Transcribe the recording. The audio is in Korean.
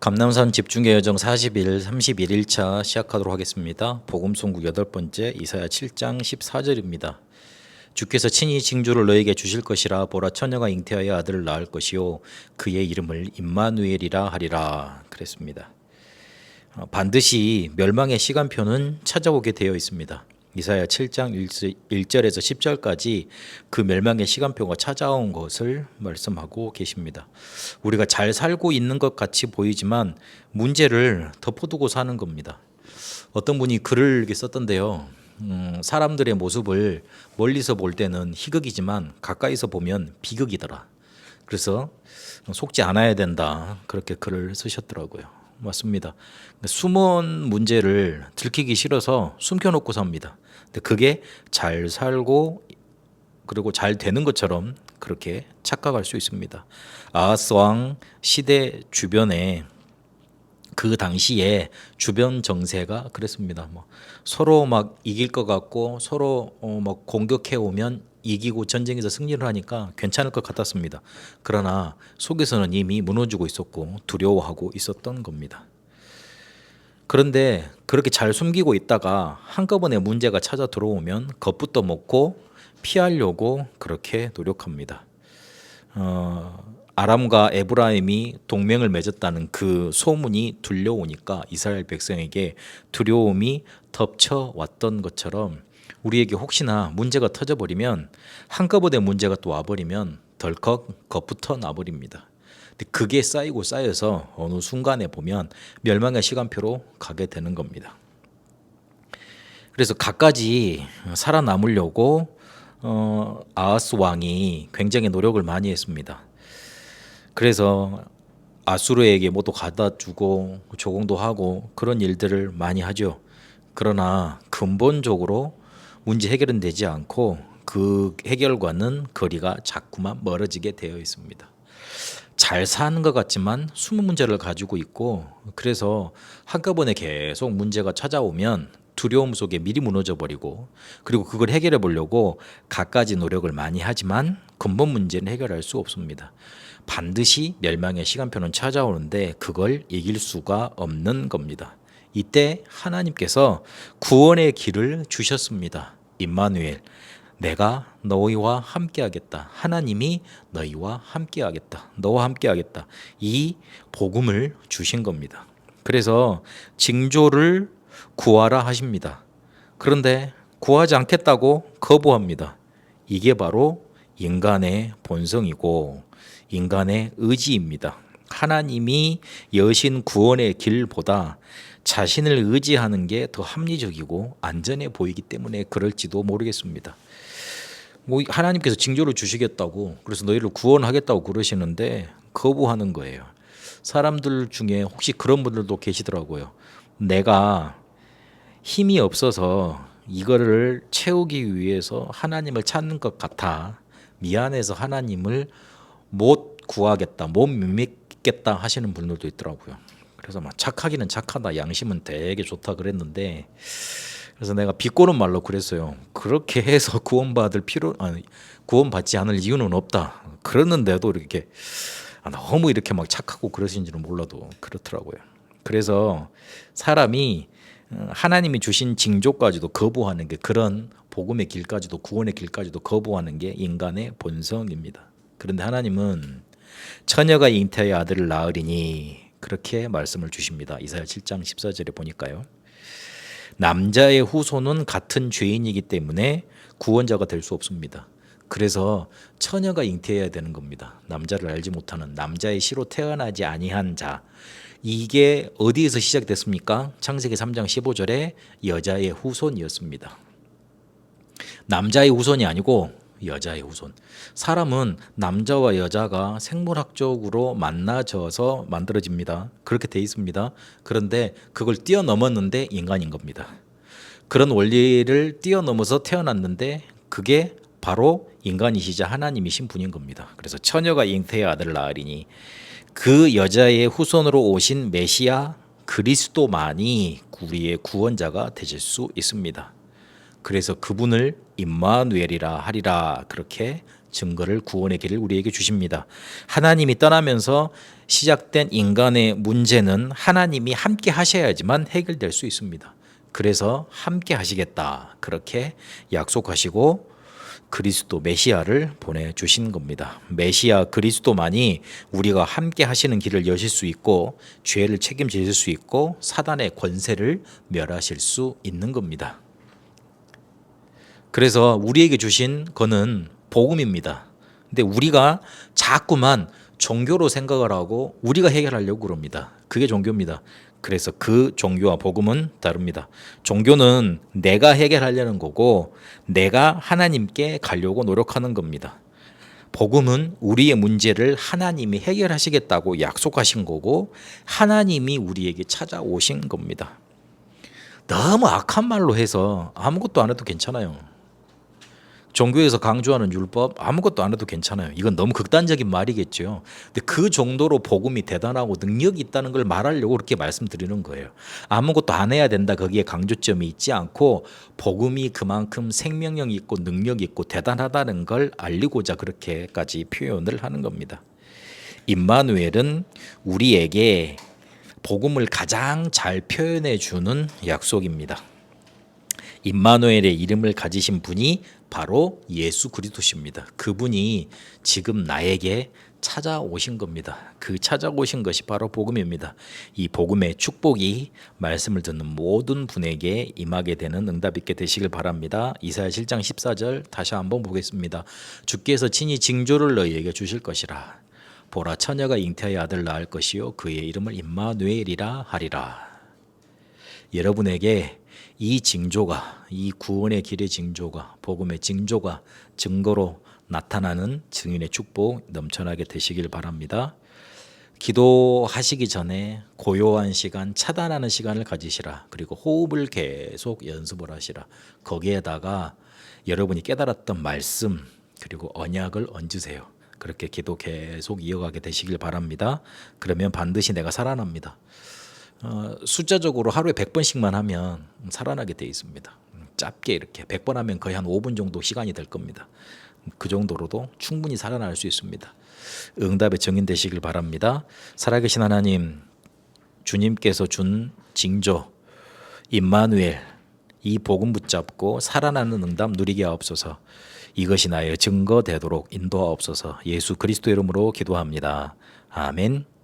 감남산 집중의 여정 40일 31일차 시작하도록 하겠습니다. 복음송구 8번째 이사야 7장 14절입니다. 주께서 친히 징조를 너에게 주실 것이라. 보라, 처녀가 잉태하여 아들을 낳을 것이요 그의 이름을 임마누엘이라 하리라. 그랬습니다. 반드시 멸망의 시간표는 찾아오게 되어 있습니다. 이사야 7장 1절에서 10절까지 그 멸망의 시간표가 찾아온 것을 말씀하고 계십니다. 우리가 잘 살고 있는 것 같이 보이지만 문제를 덮어두고 사는 겁니다. 어떤 분이 글을 이렇게 썼던데요. 사람들의 모습을 멀리서 볼 때는 희극이지만 가까이서 보면 비극이더라. 그래서 속지 않아야 된다. 그렇게 글을 쓰셨더라고요. 맞습니다. 숨은 문제를 들키기 싫어서 숨겨놓고 삽니다. 근데 그게 잘 살고 그리고 잘 되는 것처럼 그렇게 착각할 수 있습니다. 아하스 왕 시대 주변에 그 당시에 주변 정세가 그랬습니다. 서로 막 이길 것 같고 서로 막 공격해 오면 이기고 전쟁에서 승리를 하니까 괜찮을 것 같았습니다. 그러나 속에서는 이미 무너지고 있었고 두려워하고 있었던 겁니다. 그런데 그렇게 잘 숨기고 있다가 한꺼번에 문제가 찾아 들어오면 겁부터 먹고 피하려고 그렇게 노력합니다. 아람과 에브라임이 동맹을 맺었다는 그 소문이 들려오니까 이스라엘 백성에게 두려움이 덮쳐왔던 것처럼 우리에게 혹시나 문제가 터져버리면 한꺼번에 문제가 또 와버리면 덜컥 겁부터 나버립니다. 그게 쌓이고 쌓여서 어느 순간에 보면 멸망의 시간표로 가게 되는 겁니다. 그래서 갖가지 살아남으려고 아하스 왕이 굉장히 노력을 많이 했습니다. 그래서 아수르에게 뭐도 갖다 주고 조공도 하고 그런 일들을 많이 하죠. 그러나 근본적으로 문제 해결은 되지 않고 그 해결과는 거리가 자꾸만 멀어지게 되어 있습니다. 잘 사는 것 같지만 숨은 문제를 가지고 있고, 그래서 한꺼번에 계속 문제가 찾아오면 두려움 속에 미리 무너져 버리고, 그리고 그걸 해결해 보려고 갖가지 노력을 많이 하지만 근본 문제는 해결할 수 없습니다. 반드시 멸망의 시간표는 찾아오는데 그걸 이길 수가 없는 겁니다. 이때 하나님께서 구원의 길을 주셨습니다. 임마누엘, 내가 너희와 함께하겠다. 하나님이 너희와 함께하겠다. 너와 함께하겠다. 이 복음을 주신 겁니다. 그래서 징조를 구하라 하십니다. 그런데 구하지 않겠다고 거부합니다. 이게 바로 인간의 본성이고 인간의 의지입니다. 하나님이 여신 구원의 길보다 자신을 의지하는 게 더 합리적이고 안전해 보이기 때문에 그럴지도 모르겠습니다. 하나님께서 징조를 주시겠다고, 그래서 너희를 구원하겠다고 그러시는데 거부하는 거예요. 사람들 중에 혹시 그런 분들도 계시더라고요. 내가 힘이 없어서 이거를 채우기 위해서 하나님을 찾는 것 같아. 미안해서 하나님을 못 구하겠다, 못 믿겠다 하시는 분들도 있더라고요. 그래서 막 착하기는 착하다, 양심은 되게 좋다 그랬는데, 그래서 내가 비꼬는 말로 그랬어요. 그렇게 해서 구원받지 않을 이유는 없다. 그랬는데도 이렇게 너무 이렇게 막 착하고 그러신지는 몰라도 그렇더라고요. 그래서 사람이 하나님이 주신 징조까지도 거부하는 게, 그런 복음의 길까지도 구원의 길까지도 거부하는 게 인간의 본성입니다. 그런데 하나님은 처녀가 잉태하여 아들을 낳으리니 그렇게 말씀을 주십니다. 이사야 7장 14절에 보니까요. 남자의 후손은 같은 죄인이기 때문에 구원자가 될 수 없습니다. 그래서 처녀가 잉태해야 되는 겁니다. 남자를 알지 못하는, 남자의 씨로 태어나지 아니한 자. 이게 어디에서 시작됐습니까? 창세기 3장 15절에 여자의 후손이었습니다. 남자의 후손이 아니고 여자의 후손. 사람은 남자와 여자가 생물학적으로 만나져서 만들어집니다. 그렇게 돼 있습니다. 그런데 그걸 뛰어넘었는데 인간인 겁니다. 그런 원리를 뛰어넘어서 태어났는데 그게 바로 인간이시자 하나님이신 분인 겁니다. 그래서 처녀가 잉태의 아들을 낳으리니 그 여자의 후손으로 오신 메시아 그리스도만이 우리의 구원자가 되실 수 있습니다. 그래서 그분을 임마누엘이라 하리라 그렇게 증거를 구원의 길을 우리에게 주십니다. 하나님이 떠나면서 시작된 인간의 문제는 하나님이 함께 하셔야지만 해결될 수 있습니다. 그래서 함께 하시겠다 그렇게 약속하시고 그리스도 메시아를 보내주신 겁니다. 메시아 그리스도만이 우리가 함께 하시는 길을 여실 수 있고 죄를 책임지실 수 있고 사단의 권세를 멸하실 수 있는 겁니다. 그래서 우리에게 주신 거는 복음입니다. 근데 우리가 자꾸만 종교로 생각을 하고 우리가 해결하려고 그럽니다. 그게 종교입니다. 그래서 그 종교와 복음은 다릅니다. 종교는 내가 해결하려는 거고 내가 하나님께 가려고 노력하는 겁니다. 복음은 우리의 문제를 하나님이 해결하시겠다고 약속하신 거고 하나님이 우리에게 찾아오신 겁니다. 너무 악한 말로 해서 아무것도 안 해도 괜찮아요. 종교에서 강조하는 율법 아무것도 안 해도 괜찮아요. 이건 너무 극단적인 말이겠죠. 근데 그 정도로 복음이 대단하고 능력이 있다는 걸 말하려고 그렇게 말씀드리는 거예요. 아무것도 안 해야 된다 거기에 강조점이 있지 않고 복음이 그만큼 생명력이 있고 능력이 있고 대단하다는 걸 알리고자 그렇게까지 표현을 하는 겁니다. 임마누엘은 우리에게 복음을 가장 잘 표현해 주는 약속입니다. 임마누엘의 이름을 가지신 분이 바로 예수 그리스도십니다. 그분이 지금 나에게 찾아오신 겁니다. 그 찾아오신 것이 바로 복음입니다. 이 복음의 축복이 말씀을 듣는 모든 분에게 임하게 되는 응답 있게 되시길 바랍니다. 이사야 7장 14절 다시 한번 보겠습니다. 주께서 친히 징조를 너희에게 주실 것이라. 보라 처녀가 잉태하여 아들 낳을 것이요 그의 이름을 임마누엘이라 하리라. 여러분에게 이 징조가 이 구원의 길의 징조가 복음의 징조가 증거로 나타나는 증인의 축복 넘쳐나게 되시길 바랍니다. 기도하시기 전에 고요한 시간 차단하는 시간을 가지시라. 그리고 호흡을 계속 연습을 하시라. 거기에다가 여러분이 깨달았던 말씀 그리고 언약을 얹으세요. 그렇게 기도 계속 이어가게 되시길 바랍니다. 그러면 반드시 내가 살아납니다. 숫자적으로 하루에 100번씩만 하면 살아나게 돼 있습니다. 짧게 이렇게 100번 하면 거의 한 5분 정도 시간이 될 겁니다. 그 정도로도 충분히 살아날 수 있습니다. 응답의 증인 되시길 바랍니다. 살아계신 하나님, 주님께서 준 징조 임마누엘 이 복음 붙잡고 살아나는 응답 누리게 하옵소서. 이것이 나의 증거 되도록 인도하옵소서. 예수 그리스도 이름으로 기도합니다. 아멘.